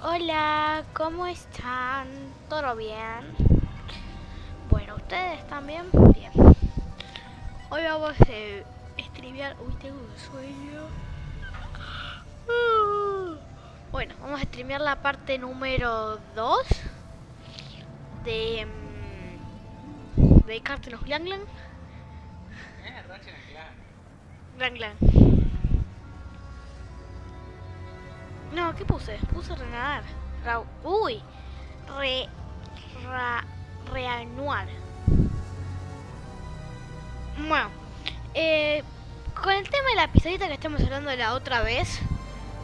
Hola, ¿cómo están? ¿Todo bien? Bueno, ¿ustedes también? Bien. Hoy vamos a streamear... Uy, tengo un sueño. Bueno, vamos a streamear la parte número 2 de... de Cártelos Clank. Ratchet Clank Clank. No, ¿qué puse? Puse renadar. Uy. Reanuar. Bueno, con el tema de la pistolita que estamos hablando la otra vez,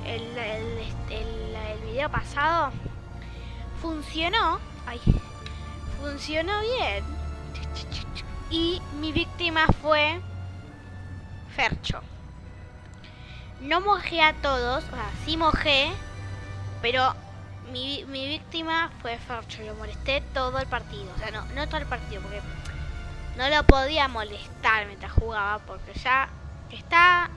el video pasado, funcionó. Ay, funcionó bien. Y mi víctima fue Fercho. No mojé a todos, o sea, sí mojé, pero mi víctima fue Fercho. Lo molesté todo el partido. O sea, no todo el partido, porque no lo podía molestar mientras jugaba, porque ya está...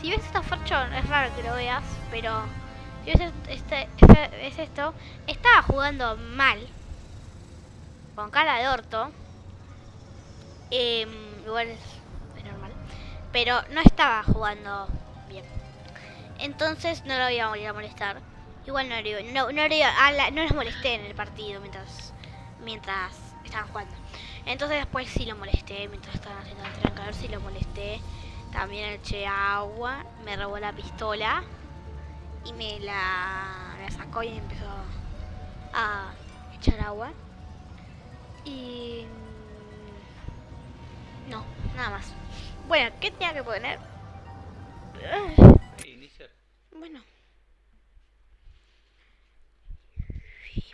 Si ves esta Fercho, es raro que lo veas, pero si ves esto, estaba jugando mal, con cara de orto. Igual es normal, pero no estaba jugando bien. Entonces no lo iba a ir a molestar. Igual no los molesté en el partido mientras estaban jugando. Entonces después sí lo molesté, mientras estaban haciendo el trancador sí lo molesté. También eché agua, me robó la pistola y me la sacó y empezó a echar agua. Y... no, nada más. Bueno, ¿qué tenía que poner? Iniciar. Bueno.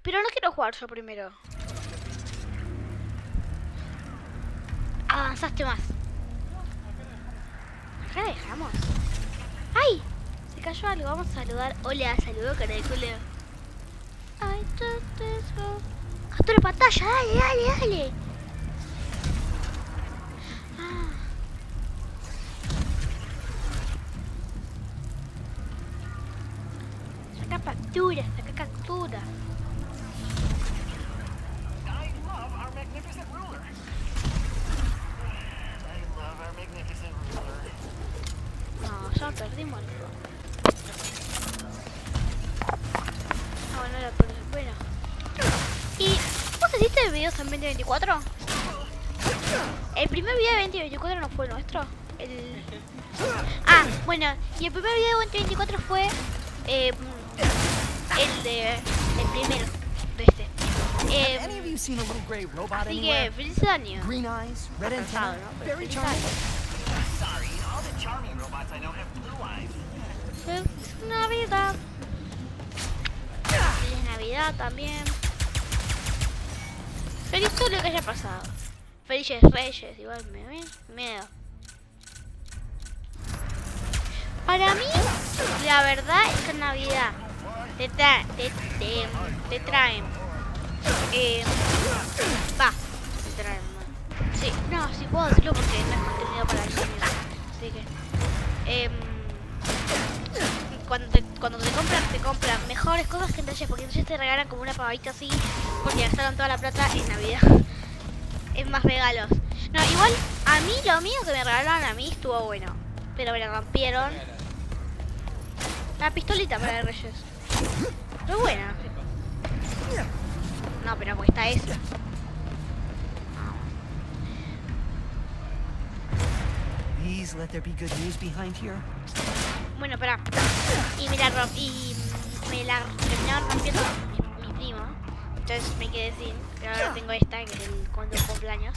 Pero no quiero jugar yo primero. Avanzaste más. Acá dejamos. ¡Ay! Se cayó algo. Vamos a saludar. Hola, saludo cara de culo. Ay, captura pantalla. Dale. Saca captura. No, ya perdimos algo. Ah, bueno, la perdí. Bueno. ¿Y vos hiciste el video en 2024? El primer video de 2024 no fue el nuestro. Bueno, y el primer video de 2024 fue el primero de este. Así que feliz año. Green eyes, red antenna, very charming. Sorry, all the charming robots I know have blue eyes. Feliz Navidad. Feliz Navidad también. Feliz todo lo que haya pasado. Felices Reyes, igual me da. Para mí, la verdad es que en Navidad te traen. Te traen. Sí, no, sí puedo decirlo porque no es contenido para el niños. Así que. Cuando te compran mejores cosas que en Reyes, porque en Reyes te regalan como una pavadita así, porque gastaron toda la plata en Navidad. Es más regalos. No, igual a mí lo mío que me regalaron a mí estuvo bueno, pero me la rompieron. La pistolita para el Reyes. Muy buena. No, pero porque está eso. Please let there be good news behind here. Bueno, pará. Y me la terminaron rompiendo mi primo. Entonces me quedé sin. Pero ahora tengo esta, que es el cuando cumpleaños.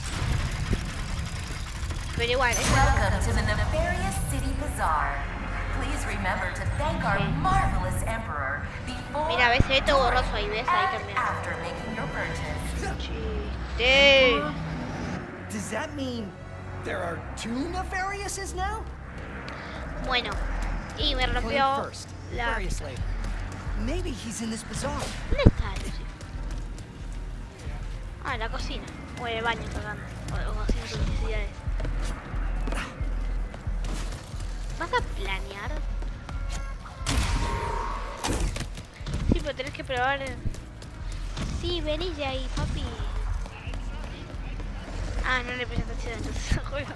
Pero igual, Welcome to the nefarious city bazaar. Please remember to thank our marvelous emperor before. Mira, ves, se ve todo borroso ahí, ves, ahí también. After making your purchase. Chiste. Does that mean there are two nefariouses now? Bueno, y me rompió Clank first, la... Nefarious later. Maybe he's in this bazaar. ¿Dónde está Lucy? Ah, en la cocina. O en el baño tocando. O haciendo sus necesidades. ¿Vas a planear? Sí, pero tenés que probar. Sí, venís de ahí, papi. Ah, no le presté atención entonces al juego.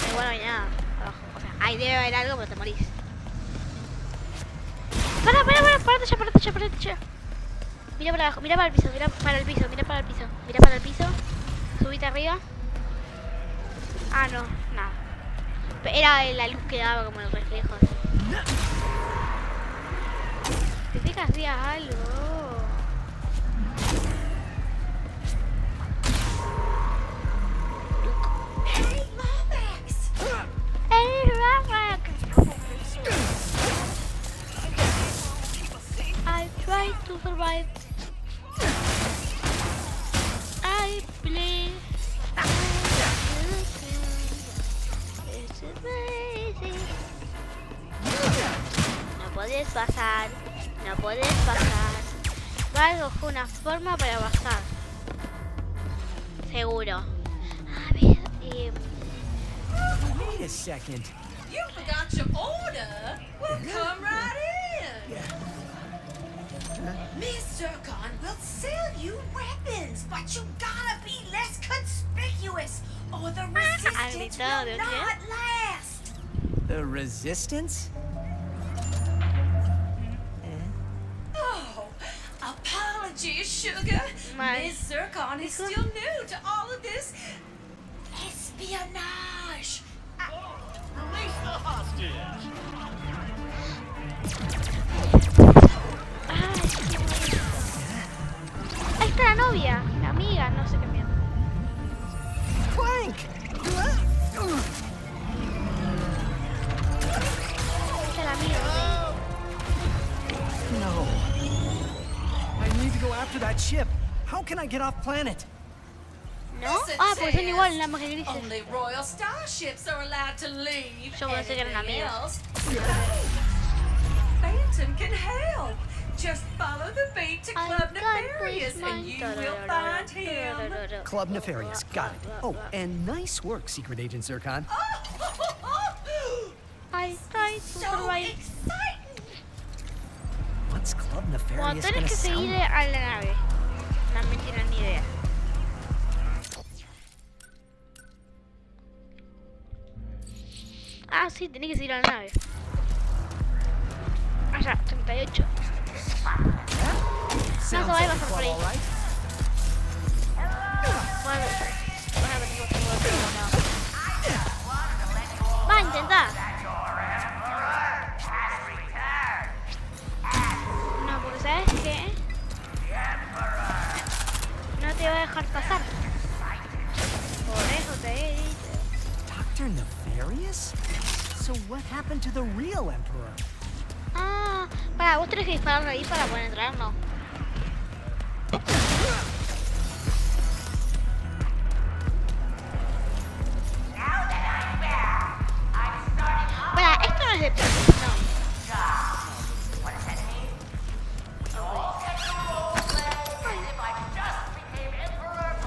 Igual no hay nada abajo. O sea, ahí debe haber algo, pero te morís. Párate ya. Mira para abajo, mira para el piso, mira para el piso. Subite arriba. Ah, no, nada. Era la luz que daba como el reflejo. ¿Te fijas si algo? Hey, Lomax! ¡Hey, Ramak! I try to survive. I believe. It's amazing. No puedes pasar. Valgo fue una forma para pasar. Seguro. A ver, Wait a second. You forgot your order? Well, come right in. Miss Zircon will sell you weapons, but you gotta be less conspicuous, or the resistance will not last. The resistance? Oh, apologies, sugar. Miss Zircon is still new to all of this espionage. Release the hostage! ahí está la novia, la amiga, no sé qué mierda. Clank! Ahí está la amiga. No. I need to go after that ship. How can I get off planet? ¿No? Ah, porque son igual, nada más que grises. Only royal starships are allowed to leave. Yo pensé que eran Anything amigas. else? Phantom can help. Just follow the bait to Club Nefarious and you will find him. Club Nefarious, got it. Oh, and nice work, Secret Agent Zircon. I tried to So survive. exciting. What's Club Bueno, Nefarious tenés gonna que sell? seguir a la nave. No me tienen ni idea. Ah, sí, tenés que seguir a la nave. Allá, 38. No se va a pasar por ahí. All right. Bueno, va a intentar. No, porque ¿sabes qué? No te va a dejar pasar. Por eso te he dicho. Dr. Nefarious? So what happened to the real Emperor? Ah, para, vos tenés que dispararle ahí para poder entrar, ¿no? Para, esto no es de Parte, no.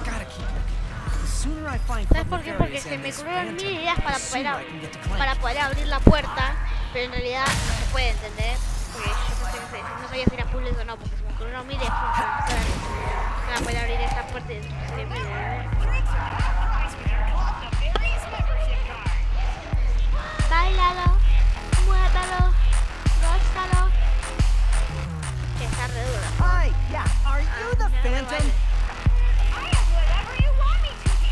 Gotta keep looking. The sooner I find ¿Sabes Club por qué? Porque Nefarious se and me this ocurrieron mil Phantom, ideas the sooner I can get to Clank. para poder abrir la puerta, pero en realidad no se puede entender. Porque yo pensé que no sabía si era puzzles o no, porque se me ocurrieron mil ideas para poder abrir esa puerta y sería mil ideas. Báilalo, muérdalo, gózalo. Que está re duro. Hi, yeah, are you the no, Phantom? I am whatever you want me to be,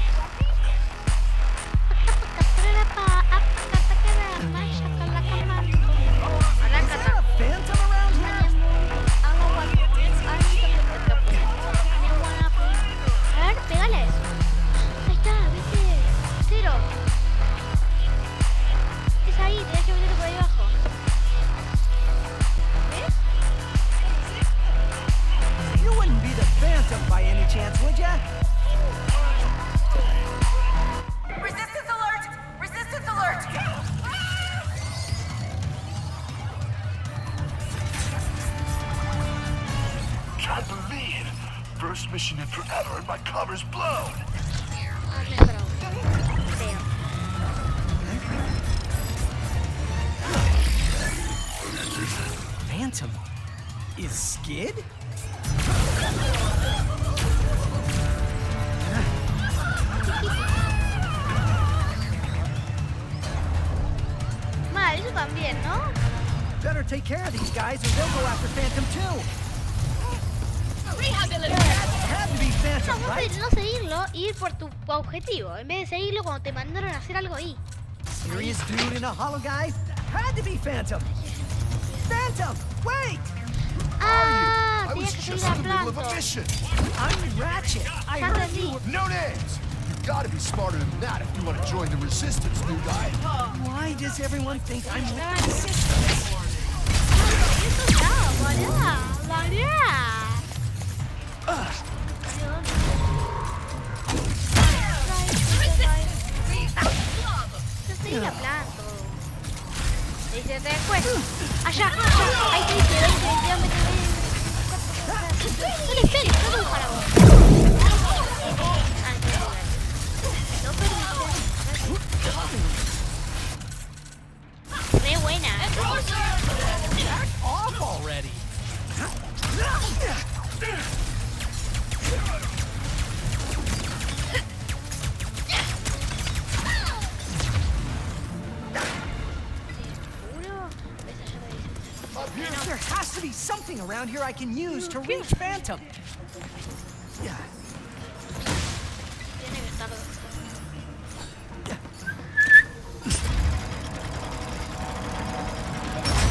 Is there a Phantom around here? A ver, pégale a eso. Ahí está, viste. Cero. Es ahí, tenés que meterlo por ahí abajo. ¿Ves? You wouldn't be the Phantom by any chance, would ya? Resistance alert! Resistance alert! Can't believe! First mission in forever and my cover's blown! Ah, mejor aún. Feo. Phantom? is Skid? Mal, eso también, ¿no? Better take care of these guys or they'll go after Phantom too. Had to be Phantom, No, right? no seguirlo y ir por tu objetivo. En vez de seguirlo cuando te mandaron a hacer algo ahí. Serious dude in a hollow guy? Had to be Phantom. Phantom, wait! Ah, I tienes was que just seguir in a the middle of a Planto. mission. I'm Ratchet. I Ya heard entendí. you. No names. You've got to be smarter than that if you want to join the resistance, new guy. Why does everyone think I'm with the resistance? Eso está, boluda. Boluda. Yo seguí a Planto. Dice después. Allá, allá. Ahí te dice, 20, 22, 20. No le esperes, no lo para vos. No perdiste. Re buena. Off already. ¿Seguro? Esa ya me dice. Up here. There has to be something around here I can use to reach Phantom. Yeah. Tiene que estar.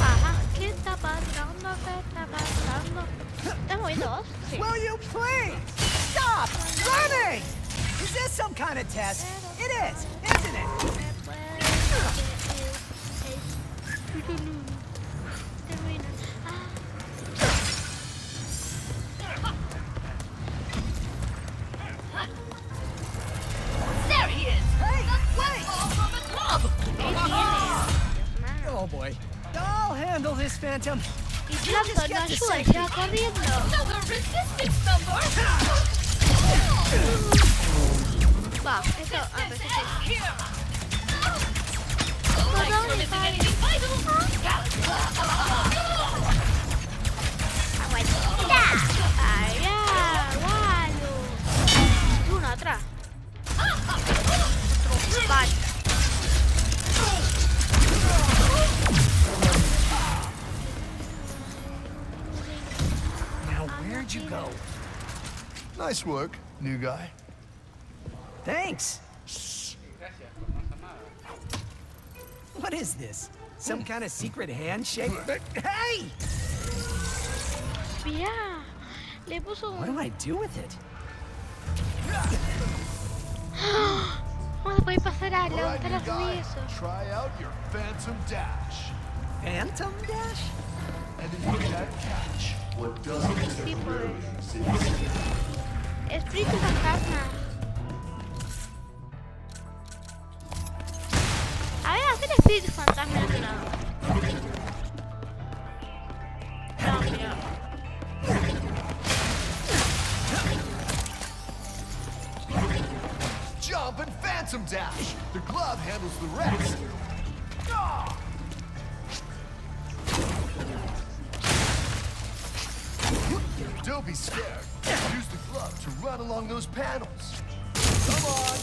Ajá. ¿Qué está pasando? ¿Qué está pasando? ¿Estás moviendo vos? Sí. Will you please stop running? Is this some kind of test? It is, isn't it? There he is! Hey, That's wait! all from the club! Oh boy. I'll handle this, Phantom. Y Planto no ayuda y se va corriendo. Another resistance number! Va, eso. Ah, pero eso sí. Here! ¿Por Like dónde missing va? anything vital! Aguanta. Allá, gualo. Y uno atrás. Otro. Vale. Now where'd you go? Nice work, new guy. Thanks. What is this? Some kind of secret handshake? Hey! Mirá. Le puso What do I do with it? Vamos a poder pasar a All right, levantar new las guy. eso. Try out your Phantom Dash. Phantom Dash? And then you can't catch what doesn't Tipo de interfere. espíritu fantasma. A ver, hacer espíritu fantasma en otro lado. No, mira. Jump and Phantom Dash. The glove handles the rest. Don't be scared. Use the glove to run along those panels. Come on.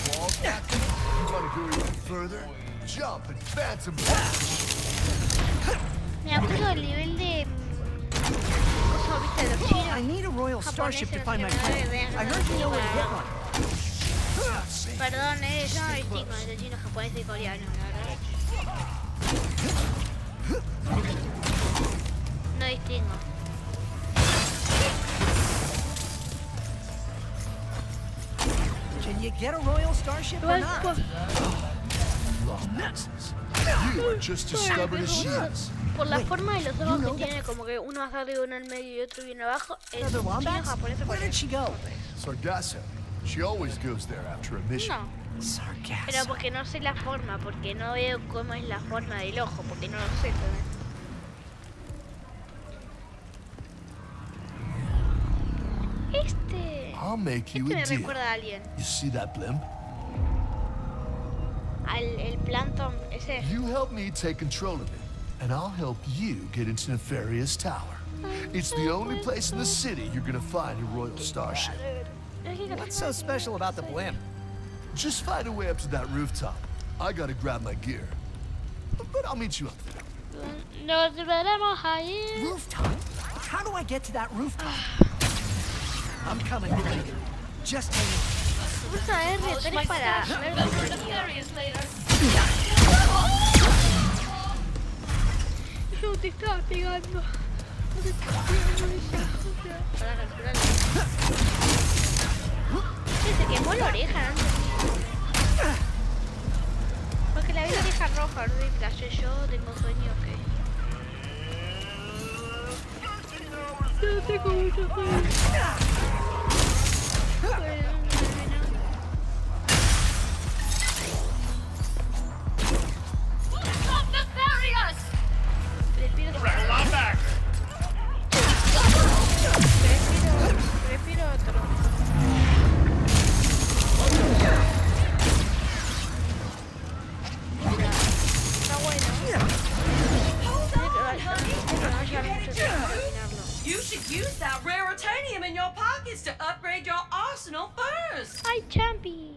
Fall back. You want to go even further? Jump and Phantom Dash. Me acuerdo del nivel de cosa, viste, de los chinos. I need a royal starship to find my japoneses, friend. I heard you know where to get one. Perdón, yo no distingo entre chino, japonés y coreano, la verdad. No distingo. Can you get a royal starship or not? Long nexus. You are just as stubborn as she is. Por la Wait, forma de los you ojos know que tiene, como que uno más arriba, uno en medio y otro bien abajo, es Another chino, wombats? japonés o Where did coreano. she go? Sargasso. She always goes there after a mission. No, pero Sargasso. porque no sé la forma, porque no veo cómo es la forma del ojo, porque no lo sé, ¿entendés? I'll make you Este a me deal. recuerda a alguien. You see that blimp? El plancton, ese. You help me take control of it, and I'll help you get into Nefarious Tower. It's the only place in the city you're gonna find a royal starship. What's so special about the blimp? Just find a way up to that rooftop. I gotta grab my gear. But I'll meet you up there. Nos veremos ahí. Rooftop? How do I get to that rooftop? I'm coming, buddy. Just hang on. Vamos a ver, reactores para ver contenido. No te estaba pegando. No te estaba pegando ya. Para capturarlo. Se quemó la oreja antes. Porque la vi la oreja roja, no me flashé yo, tengo sueño, ok. No tengo mucho sueño. Bueno. Respiro otro. Está bueno. You should use that raritanium in your pockets to upgrade your arsenal first. ¡Ay, Champi!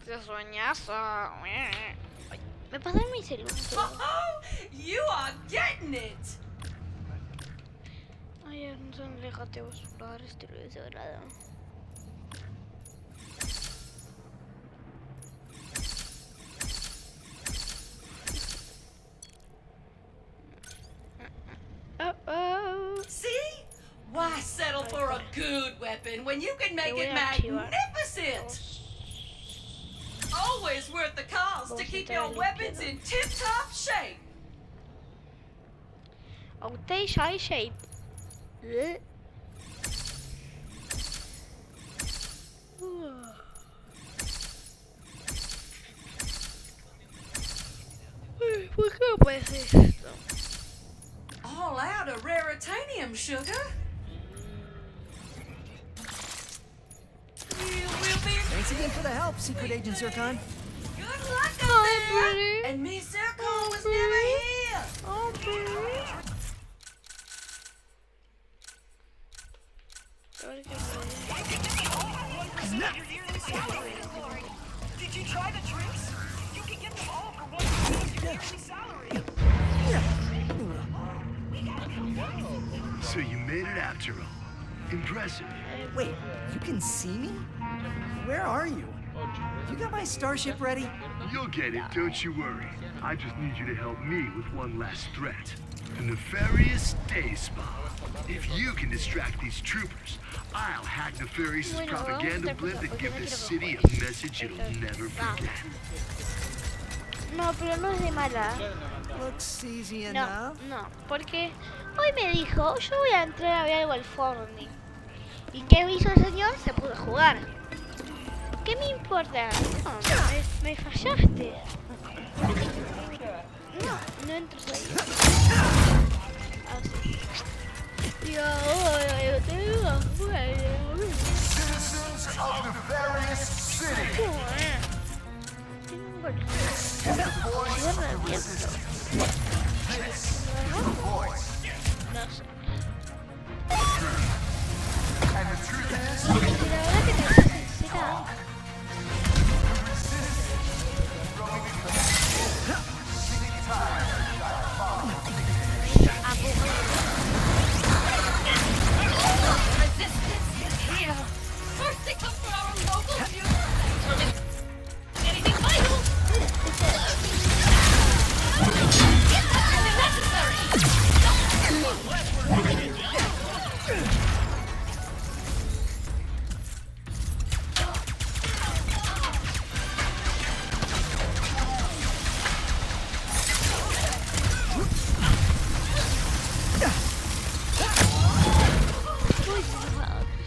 ¡Qué sueñazo! Me pasa en mi celular. Oh, you are getting it. Ay, no son déjate vos probar este lo desagrado. See? Why settle for a good weapon when you can make it activar. magnificent? Always worth the cost to keep your weapons in tip-top shape. Outage high shape. ¿Por qué no puede ser esto? All out of raritanium, sugar. You will be Thanks again for the help, Secret Agent Zircon. good luck up Oh, there. pretty. And Miss Zircon was never here. Oh, pretty. Did you try the drinks? You can get them all for 1/6 your yearly salary. So you made it after all. Impressive. Wait, you can see me? Where are you? You got my starship ready? You'll get it, don't you worry. I just need you to help me with one last threat. The nefarious day spa. If you can distract these troopers, I'll hack Nefarious's Bueno, propaganda vamos a blimp and porque give no the quiero city jugar. a message it'll never forget. No, pero no es de mala. Looks easy No, enough. no, porque hoy me dijo, yo voy a entrar a ver algo al Fortnite. ¿Y qué hizo el señor? Se pudo jugar. ¿Qué me importa? No, me fallaste. No entras ahí. Ah, sí. Y ahora yo te digo afuera. Citizens of Nefarious City, Tengo un golpe. Cierra el viento. No sé. and the truth is, Y la verdad que te soy sincera. Resistance is here. First they come for our local fuel. Anything vital?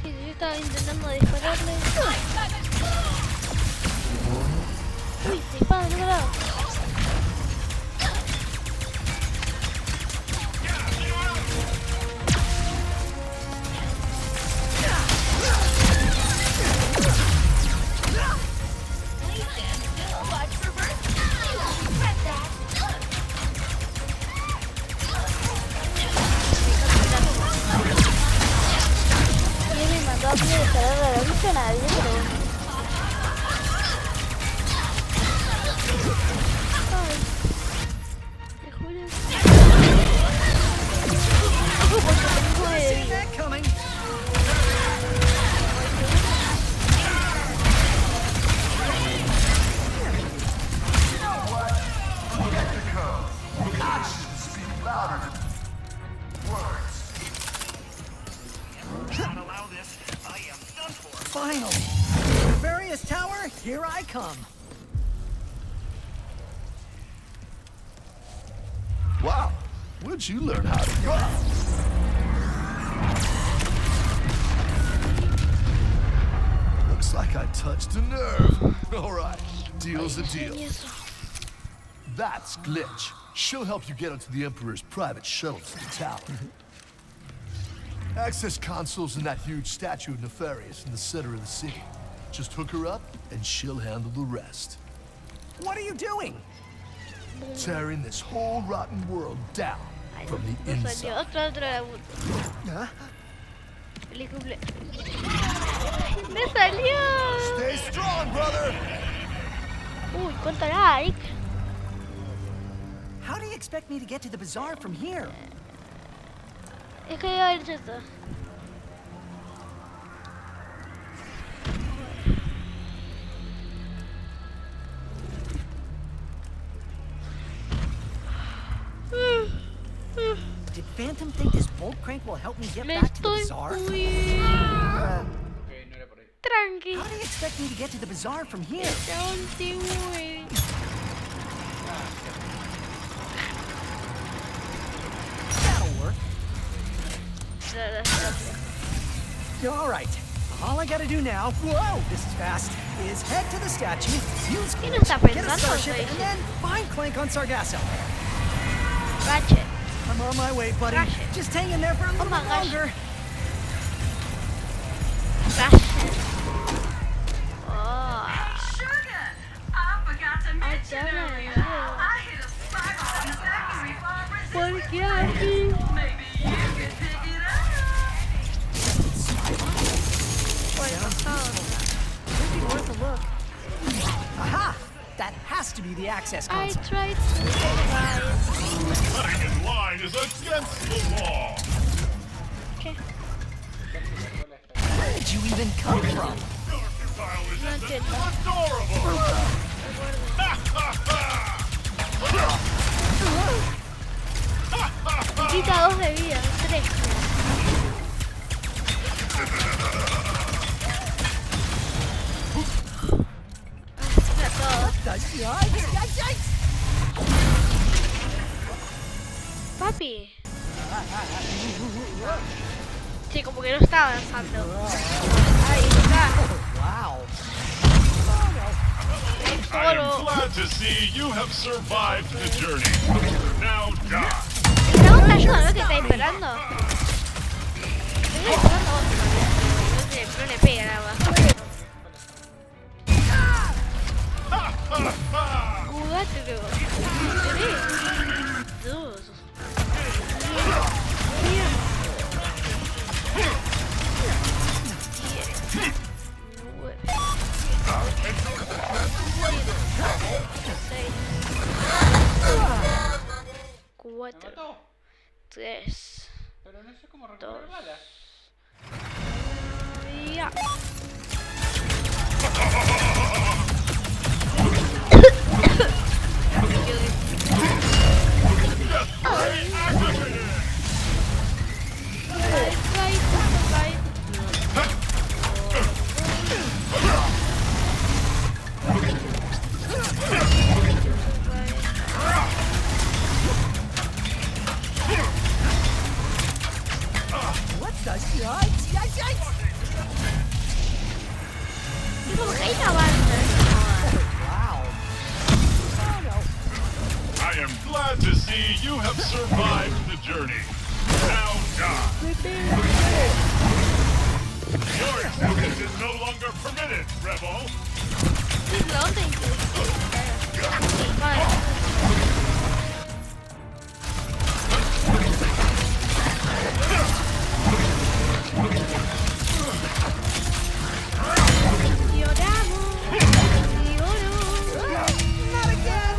Sí, yo estaba intentando dispararle. Uy, dispara en otro lado. here I come. Wow, where'd you learn how to run? Looks like I touched a nerve. All right, deal's a deal. That's Glitch. She'll help you get onto the Emperor's private shuttle to the tower. Access console's in that huge statue of Nefarious in the center of the city. Just hook her up, and she'll handle the rest. What are you doing? Tearing this whole rotten world down from the Me salió inside. otro laburo. Huh? Feliz cumple. ¡Me salió! Stay strong, brother! Uy, cuánto like. How do you expect me to get to the bazaar from here? Es que iba a ver esto. Did Phantom think this bolt crank will help me get Me back to the estoy bazaar? muy tranqui. How do you expect me to get to the bazaar from here? Estoy muy... That'll work. All right. All I gotta do now, whoa, this is fast, is head to the statue, use ¿Qué Glitch, no está get a pensando, starship, Rey? and then find Clank on Sargasso. Ratchet. I'm on my way, buddy. Ratchet. Just hang in there for a little my bit gosh. longer. Ratchet. Oh. Sugar! I forgot to mention ya me earlier. olvidé. I hit a spike on the factory farm ¿Por resistance. qué aquí? Maybe you can pick it up. Por el pasado. Could be worth a look. Aha! That has to be the access I console. tried to survive. Cutting in line is against the law. ¿Qué? Where did you even come from? Your futile is No just entiendo. adorable. Me quita 2 de vida, 3. A todos. Papi. Sí, como que no está avanzando. Ahí está. Wow. I am glad to see you have survived the journey. Now die. Estamos ayudando, ¿no? Que está esperando. Estoy esperando a otro. No le pega nada más. Jugate luego. Dos. Cuatro. 3. Pero no sé cómo Dos. recuperar balas. Ya. What the yikes? Yikes, yikes! Como que ahí no avanza. Wow. Oh no. I am glad to see you have survived the journey. Now die. Your existence is no longer permitted, Rebel. ¿Dónde? Vale. Not again!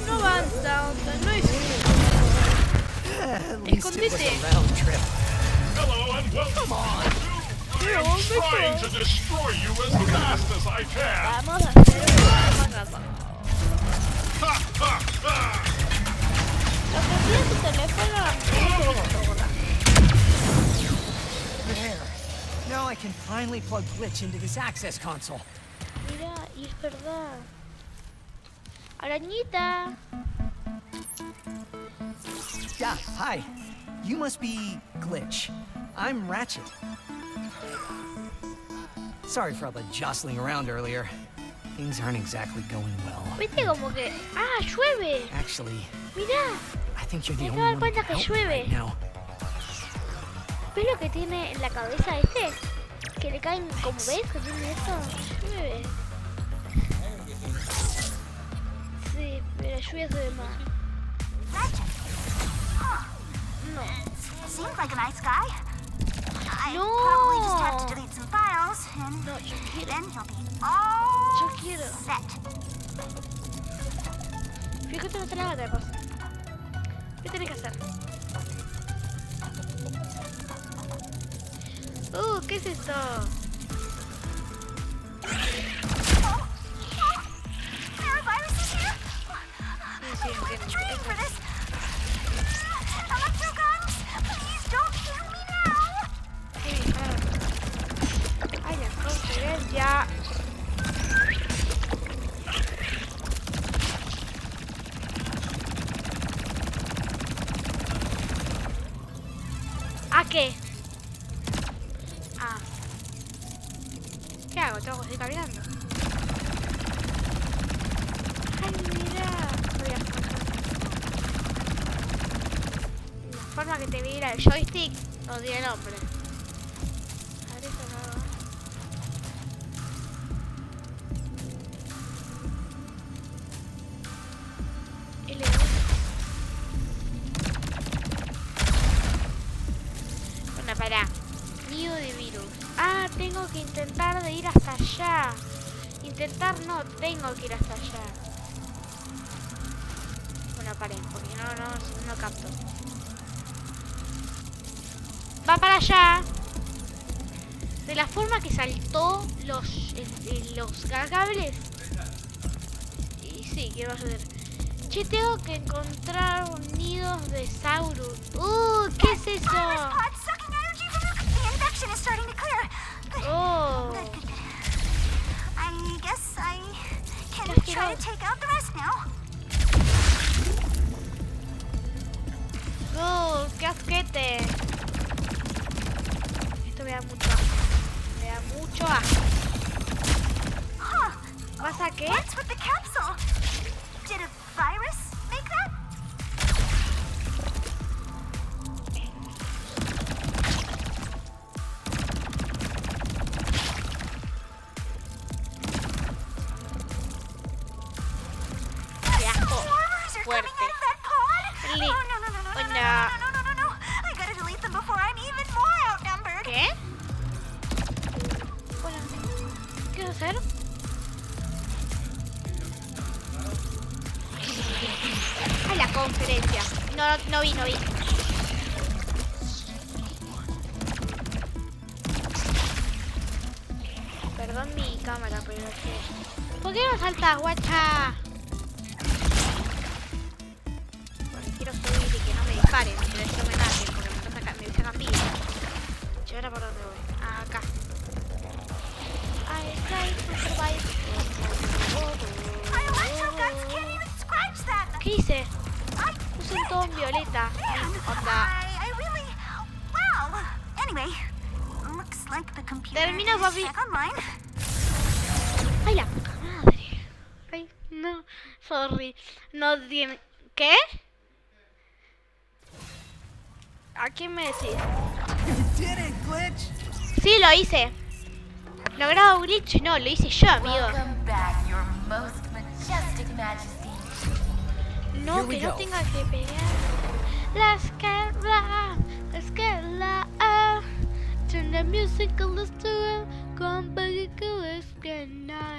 No avanza, no es... At least it was a Escondite. round trip. Hello and welcome on. I am trying to destroy you as fast as I can. Vamos a hacer una casa. Ha ha ha! Lo que pide tu teléfono... There. Now I can finally plug Glitch into this access console. Mira, y es verdad. Arañita. Yeah, hi. You must be Glitch. I'm Ratchet. Sorry for all the jostling around earlier. Things aren't exactly going well. Viste como que... ¡Ah, llueve! Actually, Mirá. I think you're the Me only acabo de one dar who can cuenta que help me llueve. right now. ¿Ves lo que tiene en la cabeza este? Que le caen, como ves, que tiene esto. Llueve. Sí, pero la lluvia se ve mal. Ratchet. Huh. No. Seems like a nice guy. I No. probably just have to delete some files, and No, yo quiero. then he'll be all Yo quiero. set. Fíjate, no te la otra cosa. ¿Qué tenés que hacer? ¿Qué es esto? There are viruses here. Sí, We're entiendo. training for this. Electro guns, please don't kill me now. Sí, ay, la conferencia. ¿A qué? Ah. ¿Qué hago? Tengo que seguir caminando. Ay, mira. Voy a escoger. La forma que te mira el joystick no tiene nombre. A ver, esto no. L1. Bueno, pará. Nido de virus. Ah, tengo que intentar de ir hasta allá. Intentar no, tengo que ir hasta allá. Bueno, paré, porque no capto. Va para allá. De la forma que saltó los cables. Y sí, quiero hacer. Che, tengo que encontrar nidos de Saurus. ¿Qué es eso? Pod sucking energy from the infection is starting to clear. Good. Oh. Good, good, good. I guess I can Qué try to asqueroso. take out the rest now. ¡Qué asquete! Esto me da mucho asco. Me da mucho asco. Huh. ¿Pasa qué? What's with the capsule? Did a virus make that? ¡Qué asco! Swarmers are Fuerte. coming out of that pod? Li- Oh, no. I gotta delete them before I'm even more outnumbered. ¿Qué? Bueno, ¿qué vas a hacer? A la conferencia. No vi. Perdón mi cámara, pero es que... ¿Por qué no saltas, guacha? Porque quiero subir y que no me disparen, que eso me maten, porque me sacan vida. Yo ahora por dónde voy. Acá. I try to survive. My electro guns can't even scratch that. ¿Qué hice? I Puse un todo en violeta. Man, Onda. I really... Wow. Anyway, looks like the computer Termina, is papi. back online. Ay, la puta madre. Ay, no. Sorry. No tiene... ¿Qué? ¿A quién me decís? You did it, Glitch! Sí, lo hice. Logrado glitch. No, lo hice yo, amigo. Welcome back, your most majestic majesty. No, Here we que no go. tenga que pegar. La escala. Turn the music a little. Come back, let's get now.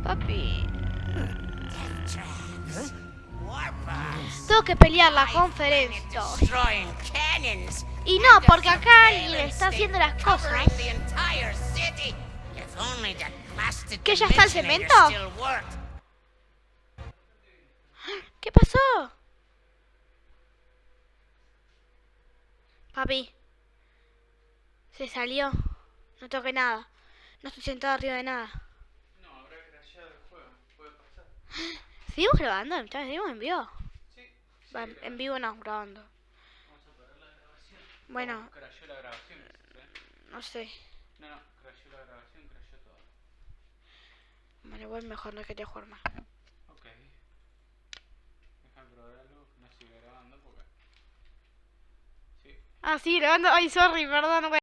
Papi. Tengo que pelear la conferencia. Destroying cannons. Y no, porque acá le está haciendo las cosas. Covering the entire city. If only that blasted ¿Que ya está el dimensionator cemento? still worked. ¿Qué pasó? Papi, Se salió. No toqué nada. No estoy sentado arriba de nada. No, habrá crasheado el juego. Puede pasar. ¿Seguimos grabando? ¿Seguimos en vivo? Sí. Va, en vivo no, grabando. Vamos a parar la grabación. Bueno. Oh, crasheó la grabación, ¿eh? No sé. No, crasheó la grabación, crasheó todo. Bueno, igual mejor no quería jugar más. Ok. Déjame probar algo que no siga grabando porque... Sí. Ah, sí, grabando. Ay, sorry, perdón, güey.